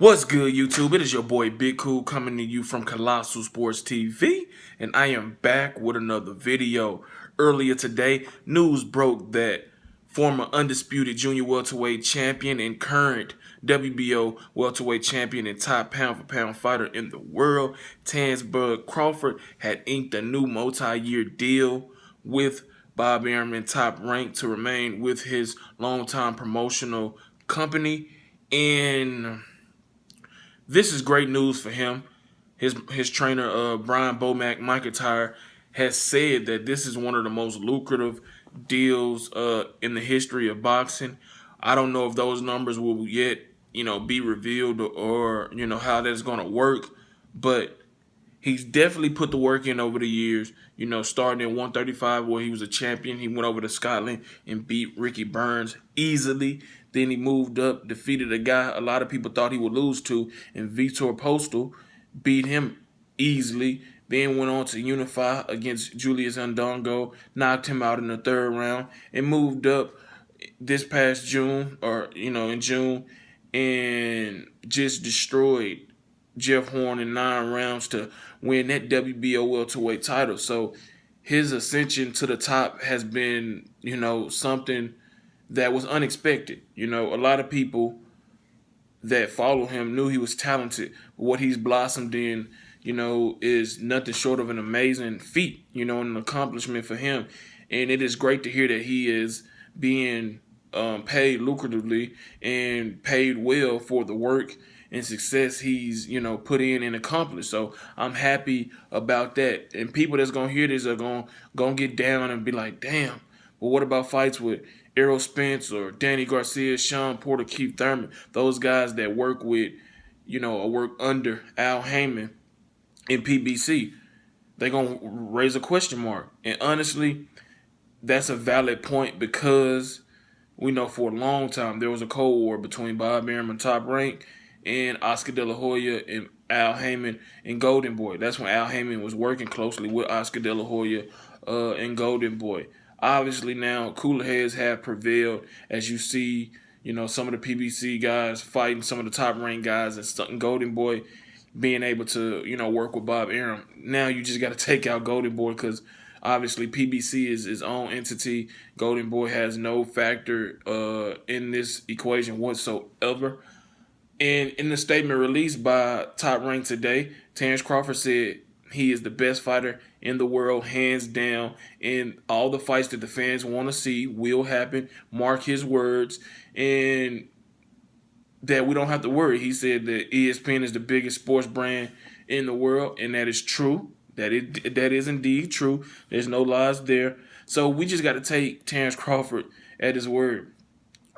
What's good, YouTube? It is your boy Big Cool coming to you from Colossal Sports TV, and I am back with another video. Earlier today, news broke that former undisputed junior welterweight champion and current WBO welterweight champion and top pound-for-pound fighter in the world, Terence Crawford, had inked a new multi-year deal with Bob Arum and Top Rank to remain with his longtime promotional company. And this is great news for him. His trainer, Brian Bomac McIntyre, has said that this is one of the most lucrative deals in the history of boxing. I don't know if those numbers will yet, be revealed or how that's going to work, but he's definitely put the work in over the years. Starting at 135 where he was a champion. He went over to Scotland and beat Ricky Burns easily. Then he moved up, defeated a guy a lot of people thought he would lose to, and Vitor Postal beat him easily. Then went on to unify against Julius Ndongo, knocked him out in the third round, and moved up this past June, in June, and just destroyed Jeff Horn in 9 rounds to win that WBO welterweight title. So his ascension to the top has been, something that was unexpected. A lot of people that follow him knew he was talented. What he's blossomed in, is nothing short of an amazing feat, an accomplishment for him. And it is great to hear that he is being paid lucratively and paid well for the work and success he's, put in and accomplished. So I'm happy about that. And people that's going to hear this are going to get down and be like, damn, well, what about fights with Errol Spence or Danny Garcia, Sean Porter, Keith Thurman, those guys that work with, or work under Al Heyman in PBC? They're going to raise a question mark. And honestly, that's a valid point because we know for a long time there was a Cold War between Bob Arum and Top Rank and Oscar De La Hoya and Al Heyman and Golden Boy. That's when Al Heyman was working closely with Oscar De La Hoya and Golden Boy. Obviously now cooler heads have prevailed as you see, some of the PBC guys fighting some of the top ranked guys and Golden Boy being able to, work with Bob Arum. Now you just got to take out Golden Boy because obviously PBC is his own entity. Golden Boy has no factor in this equation whatsoever. And in the statement released by Top Rank today, Terence Crawford said he is the best fighter in the world, hands down. And all the fights that the fans want to see will happen. Mark his words. And that we don't have to worry. He said that ESPN is the biggest sports brand in the world. And that is true. That is indeed true. There's no lies there. So we just got to take Terence Crawford at his word.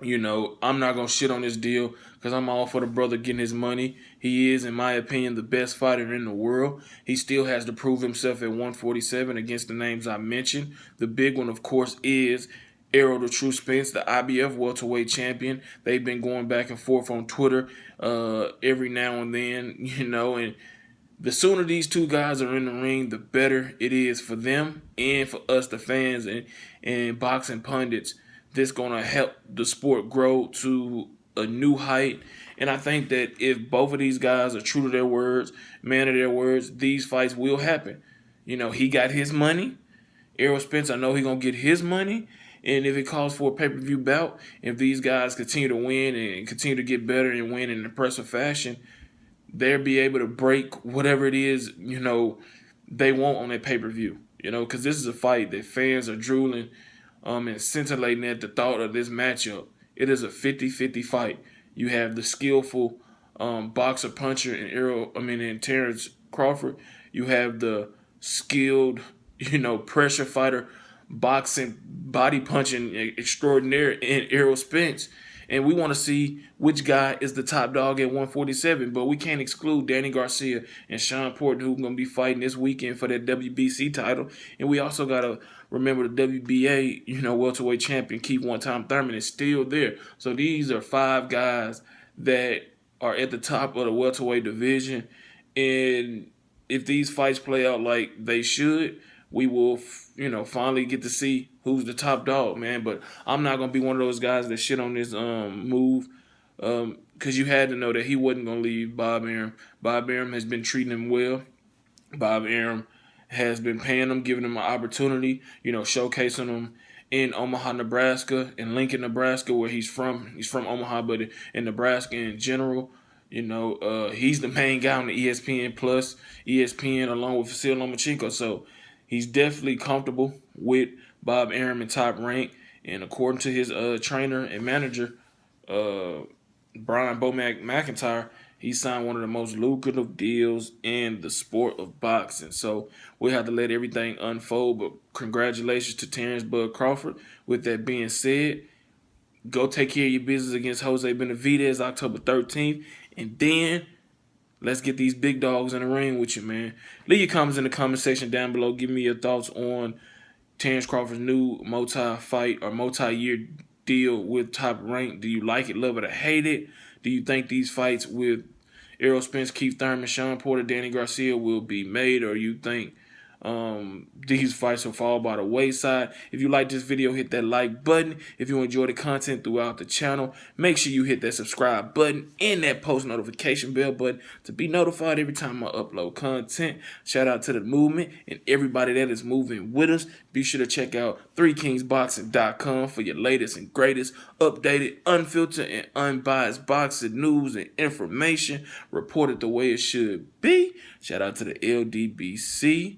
I'm not going to shit on this deal because I'm all for the brother getting his money. He is, in my opinion, the best fighter in the world. He still has to prove himself at 147 against the names I mentioned. The big one, of course, is Errol the True Spence, the IBF welterweight champion. They've been going back and forth on Twitter every now and then, and the sooner these two guys are in the ring, the better it is for them and for us, the fans and boxing pundits. This going to help the sport grow to a new height. And I think that if both of these guys are true to their words, man of their words, these fights will happen. He got his money. Errol Spence, I know he's going to get his money. And if it calls for a pay-per-view bout, if these guys continue to win and continue to get better and win in an impressive fashion, they'll be able to break whatever it is, they want on that pay-per-view. Because this is a fight that fans are drooling and scintillating at the thought of this matchup. It is a 50-50 fight. You have the skillful boxer puncher in Terence Crawford. You have the skilled, pressure fighter, boxing, body punching extraordinaire in Errol Spence. And we want to see which guy is the top dog at 147. But we can't exclude Danny Garcia and Sean Porter, who are going to be fighting this weekend for that WBC title. And we also got to remember the WBA, welterweight champion, Keith one-time Thurman, is still there. So these are 5 guys that are at the top of the welterweight division. And if these fights play out like they should, we will, finally get to see who's the top dog, man. But I'm not going to be one of those guys that shit on this move. because you had to know that he wasn't going to leave Bob Arum. Bob Arum has been treating him well. Bob Arum has been paying him, giving him an opportunity, showcasing him in Omaha, Nebraska, and Lincoln, Nebraska, where he's from. He's from Omaha, but in Nebraska in general, he's the main guy on the ESPN Plus, ESPN, along with Vasil Lomachenko. So he's definitely comfortable with Bob Arum in Top Rank. And according to his trainer and manager, Brian Bomac McIntyre, he signed one of the most lucrative deals in the sport of boxing. So we'll have to let everything unfold. But congratulations to Terence Bud Crawford. With that being said, go take care of your business against Jose Benavidez October 13th. And then let's get these big dogs in the ring with you, man. Leave your comments in the comment section down below. Give me your thoughts on Terence Crawford's new multi-fight or multi-year deal with Top Rank. Do you like it, love it, or hate it? Do you think these fights with Errol Spence, Keith Thurman, Sean Porter, Danny Garcia will be made, or you think these fights will fall by the wayside? If you like this video, hit that like button. If you enjoy the content throughout the channel, make sure you hit that subscribe button and that post notification bell button to be notified every time I upload content. Shout out to the movement and everybody that is moving with us. Be sure to check out 3kingsboxing.com for your latest and greatest updated, unfiltered, and unbiased boxing news and information reported the way it should be. Shout out to the LDBC.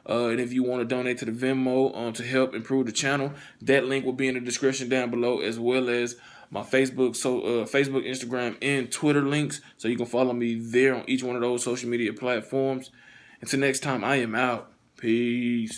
And if you want to donate to the Venmo to help improve the channel, that link will be in the description down below, as well as my Facebook, Instagram, and Twitter links, so you can follow me there on each one of those social media platforms. Until next time, I am out. Peace.